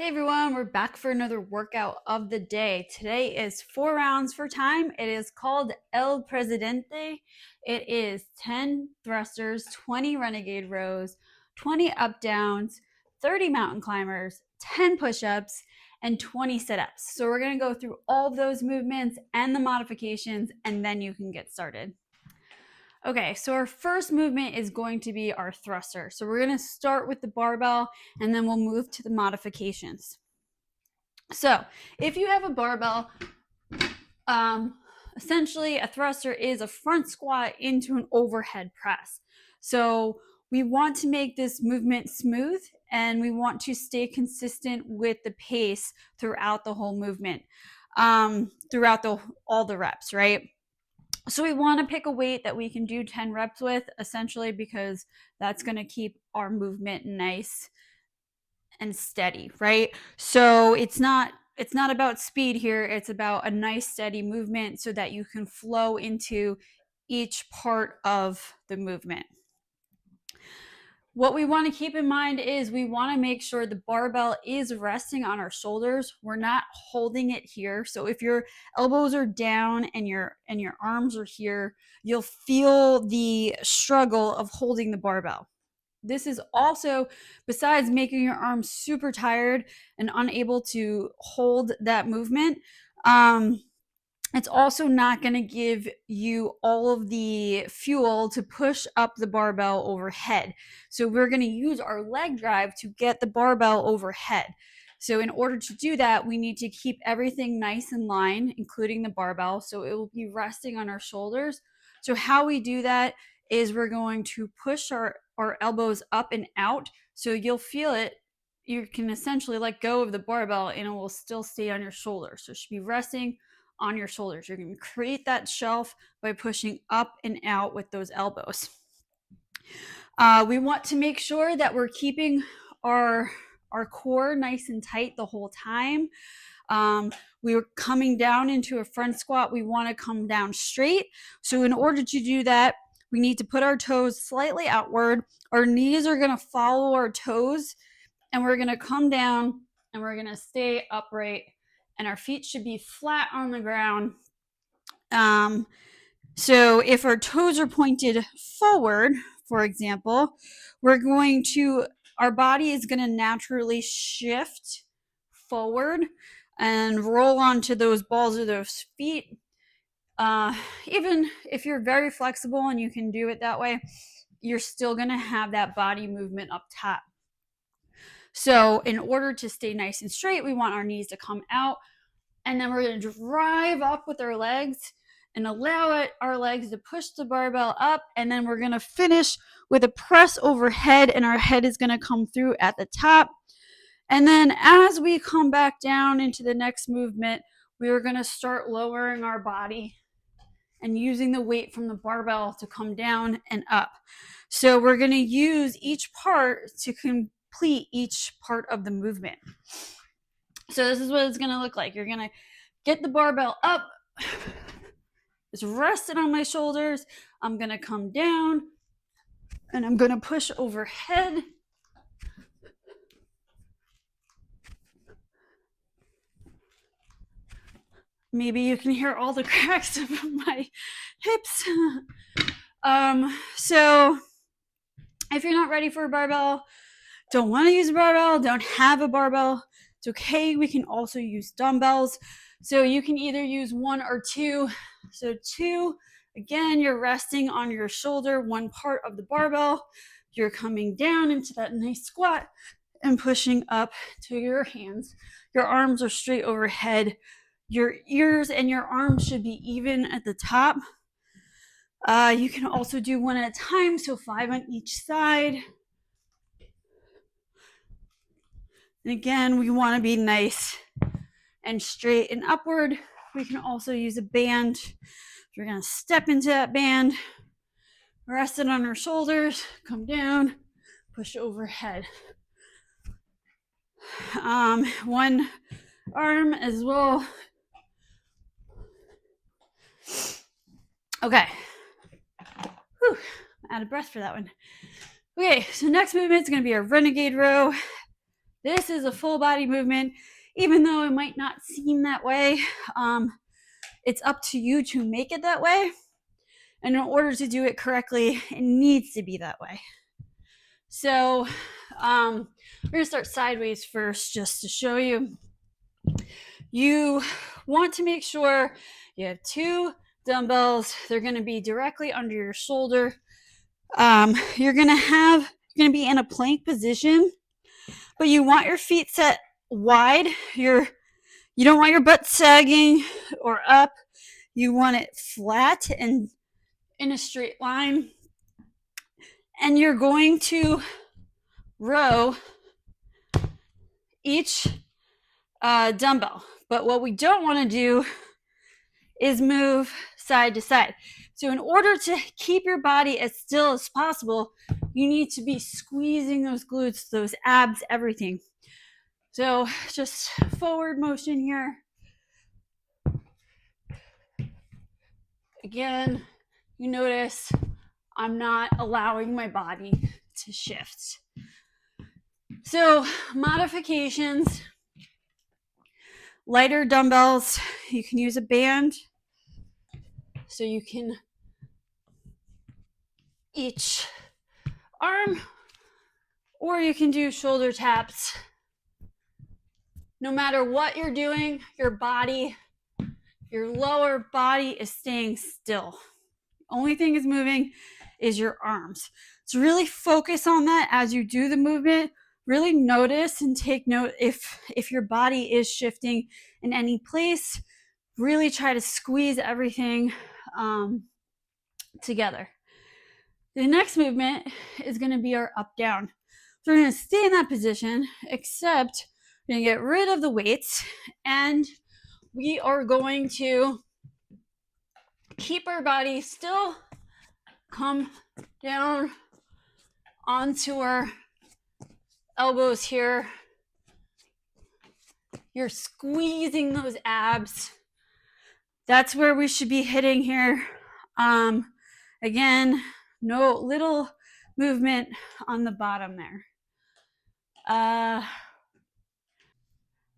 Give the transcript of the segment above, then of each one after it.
Hey everyone, we're back for another workout of the day. Today is 4 rounds for time. It is called El Presidente. It is 10 thrusters, 20 renegade rows, 20 up downs, 30 mountain climbers, 10 push-ups, and 20 sit-ups. So we're going to go through all of those movements and the modifications, and then you can get started. Okay, so our first movement is going to be our thruster. So we're going to start with the barbell and then we'll move to the modifications. So if you have a barbell, essentially a thruster is a front squat into an overhead press. So we want to make this movement smooth and we want to stay consistent with the pace throughout the whole movement, throughout all the reps, right? So we want to pick a weight that we can do 10 reps with, essentially, because that's going to keep our movement nice and steady, right? So it's not about speed here. It's about a nice steady movement so that you can flow into each part of the movement. What we want to keep in mind is we want to make sure the barbell is resting on our shoulders. We're not holding it here. So if your elbows are down and your arms are here, you'll feel the struggle of holding the barbell. This is also, besides making your arms super tired and unable to hold that movement, it's also not going to give you all of the fuel to push up the barbell overhead. So we're going to use our leg drive to get the barbell overhead. So in order to do that, we need to keep everything nice in line, including the barbell, so it will be resting on our shoulders. So how we do that is we're going to push our elbows up and out, so you'll feel it. You can essentially let go of the barbell and it will still stay on your shoulders. So it should be resting on your shoulders. You're going to create that shelf by pushing up and out with those elbows. We want to make sure that we're keeping our core nice and tight the whole time. We're coming down into a front squat. We want to come down straight. So in order to do that, we need to put our toes slightly outward. Our knees are going to follow our toes, and we're going to come down and we're going to stay upright, and our feet should be flat on the ground. So if our toes are pointed forward, for example, our body is going to naturally shift forward and roll onto those balls of those feet. Even if you're very flexible and you can do it that way, you're still going to have that body movement up top. So in order to stay nice and straight, we want our knees to come out, and then we're going to drive up with our legs and allow our legs to push the barbell up, and then we're going to finish with a press overhead, and our head is going to come through at the top. And then as we come back down into the next movement, we are going to start lowering our body and using the weight from the barbell to come down and up. So we're going to use each part to complete each part of the movement. So this is what it's going to look like. You're going to get the barbell up. It's rested on my shoulders. I'm going to come down and I'm going to push overhead. Maybe you can hear all the cracks of my hips. So if you're not ready for a barbell, don't want to use a barbell, don't have a barbell, it's okay. We can also use dumbbells. So you can either use 1 or 2. So 2, again, you're resting on your shoulder, one part of the barbell. You're coming down into that nice squat and pushing up to your hands. Your arms are straight overhead. Your ears and your arms should be even at the top. You can also do 1 at a time, so 5 on each side. And again, we want to be nice and straight and upward. We can also use a band. We're going to step into that band, rest it on our shoulders, come down, push overhead. One arm as well. Okay. Whew, I'm out of breath for that one. Okay, so next movement is going to be a renegade row. This is a full body movement, even though it might not seem that way. It's up to you to make it that way. And in order to do it correctly, it needs to be that way. So we're going to start sideways first just to show you. You want to make sure you have 2 dumbbells. They're going to be directly under your shoulder. You're going to be in a plank position, but you want your feet set wide. You don't want your butt sagging or up. You want it flat and in a straight line. And you're going to row each dumbbell. But what we don't want to do is move side to side. So in order to keep your body as still as possible, you need to be squeezing those glutes, those abs, everything. So just forward motion here. Again, you notice I'm not allowing my body to shift. So modifications, lighter dumbbells. You can use a band. So you can each arm, or you can do shoulder taps. No matter what you're doing, your lower body is staying still. The only thing is moving is your arms. So really focus on that as you do the movement. Really notice and take note if your body is shifting in any place. Really try to squeeze everything together. The next movement is going to be our up down. So we're going to stay in that position, except we're going to get rid of the weights, and we are going to keep our body still, come down onto our elbows here. You're squeezing those abs. That's where we should be hitting here. Again, no little movement on the bottom there.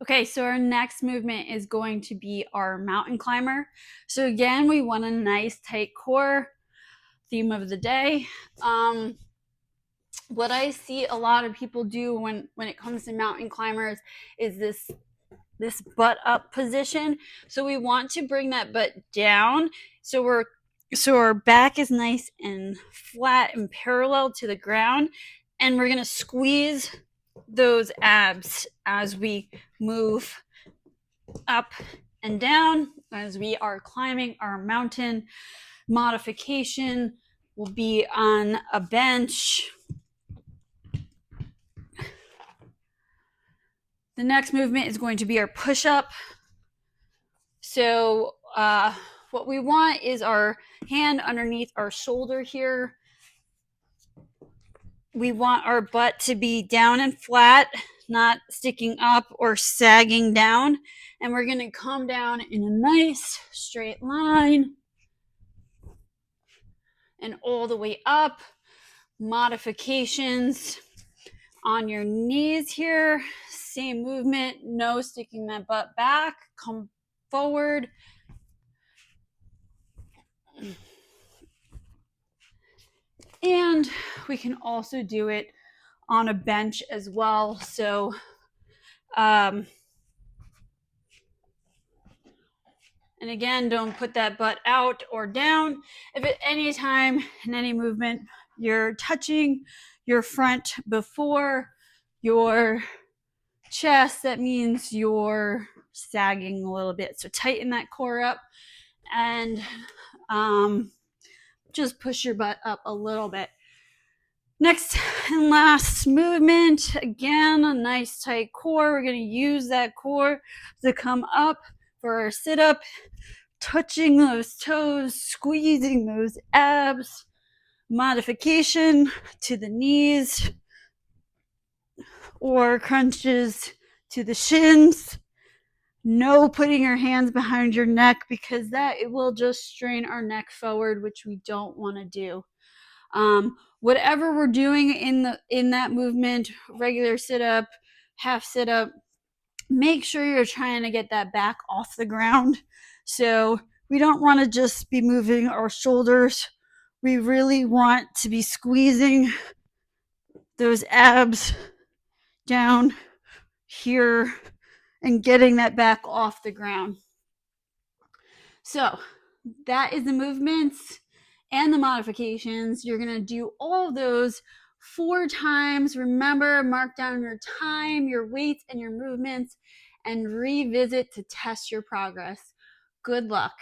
Okay, so our next movement is going to be our mountain climber. So again, we want a nice tight core. Theme of the day. What I see a lot of people do when it comes to mountain climbers is this butt up position. So we want to bring that butt down. So our back is nice and flat and parallel to the ground. And we're going to squeeze those abs as we move up and down as we are climbing our mountain. Modification will be on a bench. The next movement is going to be our push-up. So what we want is our hand underneath our shoulder here. We want our butt to be down and flat, not sticking up or sagging down. And we're going to come down in a nice straight line and all the way up. Modifications on your knees here. Same movement, no sticking that butt back. Come forward. And we can also do it on a bench as well. So and again, don't put that butt out or down. If at any time in any movement you're touching your front before your chest, that means you're sagging a little bit. So tighten that core up and just push your butt up a little bit. Next and last movement, again, a nice tight core. We're going to use that core to come up for our sit-up, touching those toes, squeezing those abs. Modification to the knees or crunches to the shins. No putting your hands behind your neck, because that it will just strain our neck forward, which we don't want to do. Whatever we're doing in that movement, regular sit-up, half sit up. Make sure you're trying to get that back off the ground. So we don't want to just be moving our shoulders. We really want to be squeezing those abs down here and getting that back off the ground. So that is the movements and the modifications. You're going to do all of those 4 times. Remember, mark down your time, your weights, and your movements, and revisit to test your progress. Good luck.